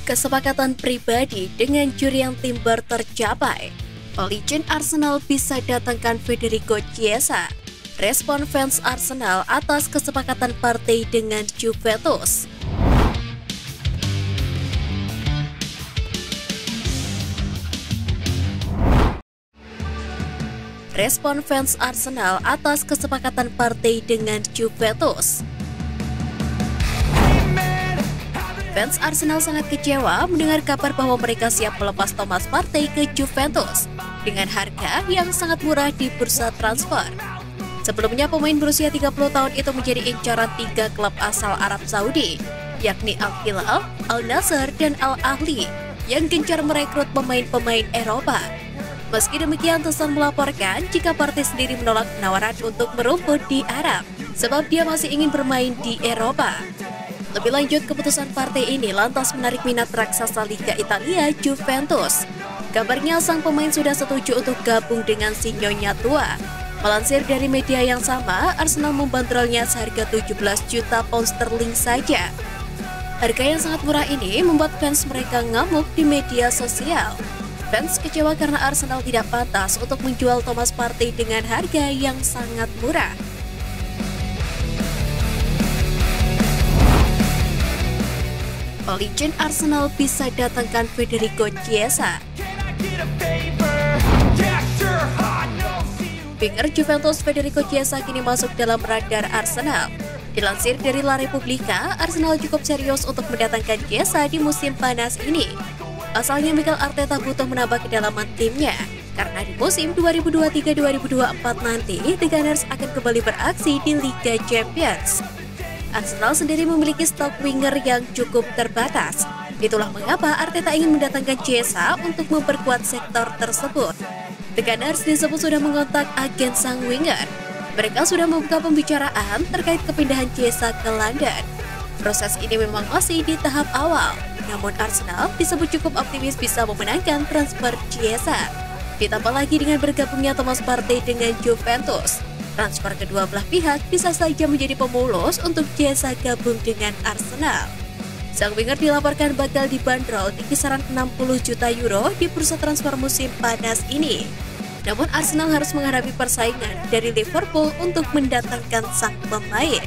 Kesepakatan pribadi dengan Jurriën Timber tercapai. Legend Arsenal bisa datangkan Federico Chiesa. Respon fans Arsenal atas kesepakatan partai dengan Juventus. Respon fans Arsenal atas kesepakatan partai dengan Juventus. Fans Arsenal sangat kecewa mendengar kabar bahwa mereka siap melepas Thomas Partey ke Juventus dengan harga yang sangat murah di bursa transfer. Sebelumnya, pemain berusia 30 tahun itu menjadi incaran 3 klub asal Arab Saudi, yakni Al-Hilal, Al-Nassr, dan Al-Ahli, yang gencar merekrut pemain-pemain Eropa. Meski demikian, The Sun melaporkan jika Partey sendiri menolak penawaran untuk merumput di Arab, sebab dia masih ingin bermain di Eropa. Lebih lanjut, keputusan Partey ini lantas menarik minat raksasa Liga Italia, Juventus. Kabarnya sang pemain sudah setuju untuk gabung dengan si Nyonya tua. Melansir dari media yang sama, Arsenal membandrolnya seharga 17 juta pound sterling saja. Harga yang sangat murah ini membuat fans mereka ngamuk di media sosial. Fans kecewa karena Arsenal tidak pantas untuk menjual Thomas Partey dengan harga yang sangat murah. Legend Arsenal bisa datangkan Federico Chiesa. Winger Juventus Federico Chiesa kini masuk dalam radar Arsenal. Dilansir dari La Repubblica, Arsenal cukup serius untuk mendatangkan Chiesa di musim panas ini. Pasalnya Mikel Arteta butuh menambah kedalaman timnya, karena di musim 2023-2024 nanti, The Gunners akan kembali beraksi di Liga Champions. Arsenal sendiri memiliki stok winger yang cukup terbatas. Itulah mengapa Arteta ingin mendatangkan Chiesa untuk memperkuat sektor tersebut. The Gunners disebut sudah mengontak agen sang winger. Mereka sudah membuka pembicaraan terkait kepindahan Chiesa ke London. Proses ini memang masih di tahap awal, namun Arsenal disebut cukup optimis bisa memenangkan transfer Chiesa. Ditambah lagi dengan bergabungnya Thomas Partey dengan Juventus, transfer kedua belah pihak bisa saja menjadi pemulus untuk Chiesa gabung dengan Arsenal. Sang winger dilaporkan bakal dibanderol di kisaran 60 juta euro di bursa transfer musim panas ini. Namun Arsenal harus menghadapi persaingan dari Liverpool untuk mendatangkan sang pemain.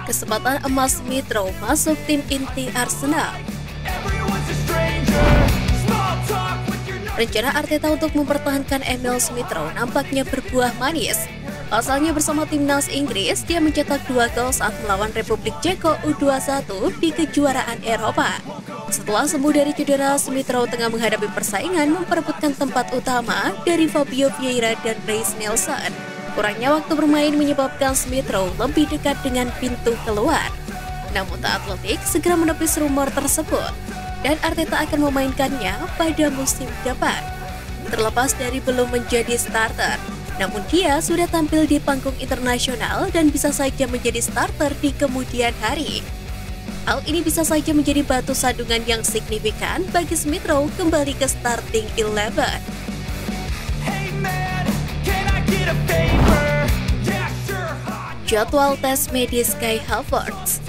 Kesempatan emas Smith Rowe masuk tim inti Arsenal. Rencana Arteta untuk mempertahankan Emil Smith Rowe nampaknya berbuah manis. Pasalnya bersama timnas Inggris, dia mencetak 2 gol saat melawan Republik Ceko U21 di kejuaraan Eropa. Setelah sembuh dari cedera, Smith Rowe tengah menghadapi persaingan memperebutkan tempat utama dari Fabio Vieira dan Reiss Nelson. Kurangnya waktu bermain menyebabkan Smith Rowe lebih dekat dengan pintu keluar. Namun The Athletic segera menepis rumor tersebut, dan Arteta akan memainkannya pada musim depan. Terlepas dari belum menjadi starter, namun dia sudah tampil di panggung internasional dan bisa saja menjadi starter di kemudian hari. Hal ini bisa saja menjadi batu sandungan yang signifikan bagi Smith Rowe kembali ke starting 11. Jadwal tes medis Kai Havertz.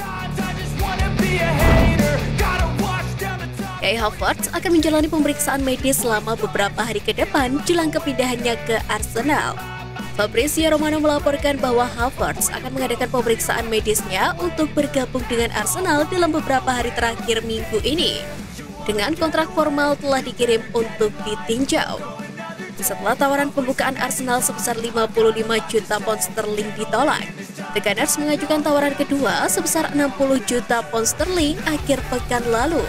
Kai Havertz akan menjalani pemeriksaan medis selama beberapa hari ke depan jelang kepindahannya ke Arsenal. Fabrizio Romano melaporkan bahwa Havertz akan mengadakan pemeriksaan medisnya untuk bergabung dengan Arsenal dalam beberapa hari terakhir minggu ini. Dengan kontrak formal telah dikirim untuk ditinjau. Setelah tawaran pembukaan Arsenal sebesar 55 juta pound sterling ditolak, The Gunners mengajukan tawaran kedua sebesar 60 juta pound sterling akhir pekan lalu.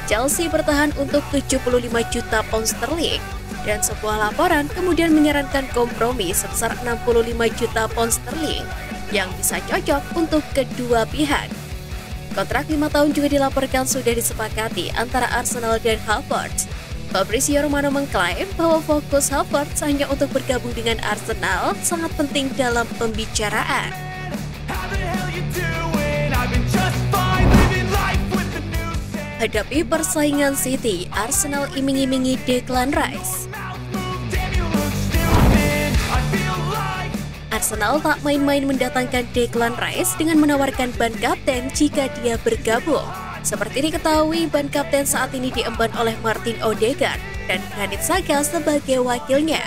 Chelsea bertahan untuk 75 juta pound sterling, dan sebuah laporan kemudian menyarankan kompromi sebesar 65 juta pound sterling yang bisa cocok untuk kedua pihak. Kontrak 5 tahun juga dilaporkan sudah disepakati antara Arsenal dan Havertz. Fabrizio Romano mengklaim bahwa fokus Havertz hanya untuk bergabung dengan Arsenal sangat penting dalam pembicaraan. Hadapi persaingan City, Arsenal iming-imingi Declan Rice. Arsenal tak main-main mendatangkan Declan Rice dengan menawarkan ban kapten jika dia bergabung. Seperti diketahui, ban kapten saat ini diemban oleh Martin Odegaard dan Granit Xhaka sebagai wakilnya.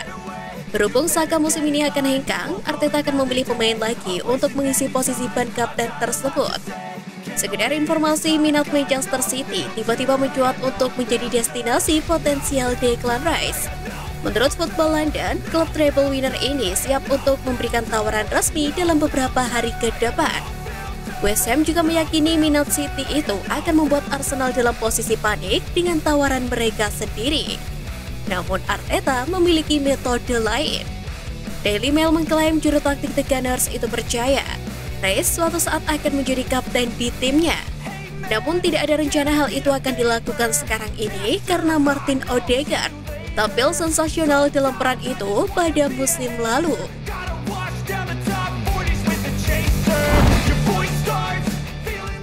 Berhubung Xhaka musim ini akan hengkang, Arteta akan memilih pemain lagi untuk mengisi posisi ban kapten tersebut. Sekedar informasi, minat Manchester City tiba-tiba mencuat untuk menjadi destinasi potensial Declan Rice. Menurut Football London, klub treble winner ini siap untuk memberikan tawaran resmi dalam beberapa hari ke depan. West Ham juga meyakini minat City itu akan membuat Arsenal dalam posisi panik dengan tawaran mereka sendiri. Namun Arteta memiliki metode lain. Daily Mail mengklaim juru taktik The Gunners itu percaya Rice suatu saat akan menjadi kapten di timnya. Namun tidak ada rencana hal itu akan dilakukan sekarang ini karena Martin Odegaard tampil sensasional dalam peran itu pada musim lalu.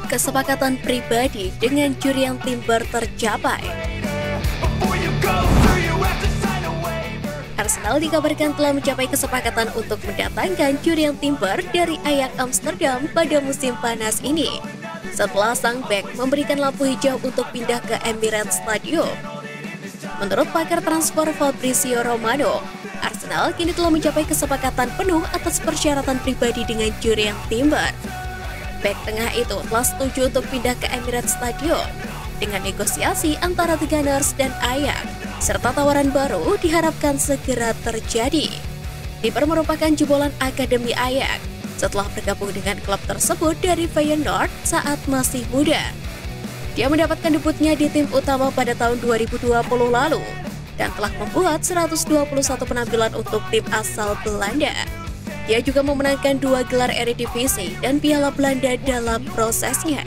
Kesepakatan pribadi dengan Jurriën Timber tercapai. Arsenal dikabarkan telah mencapai kesepakatan untuk mendatangkan Jurriën Timber dari Ajax Amsterdam pada musim panas ini. Setelah sang bek memberikan lampu hijau untuk pindah ke Emirates Stadium. Menurut pakar transfer Fabrizio Romano, Arsenal kini telah mencapai kesepakatan penuh atas persyaratan pribadi dengan Jurriën Timber. Bek tengah itu telah setuju untuk pindah ke Emirates Stadium dengan negosiasi antara The Gunners dan Ajax, serta tawaran baru diharapkan segera terjadi. Timber merupakan jebolan akademi Ajax setelah bergabung dengan klub tersebut dari Feyenoord saat masih muda. Dia mendapatkan debutnya di tim utama pada tahun 2020 lalu dan telah membuat 121 penampilan untuk tim asal Belanda. Dia juga memenangkan 2 gelar Eredivisie dan Piala Belanda dalam prosesnya.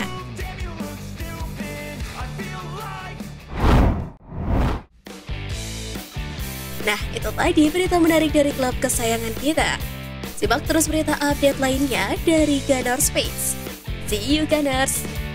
Nah, itu tadi berita menarik dari klub kesayangan kita. Simak terus berita update lainnya dari Gunners Space. See you Gunners!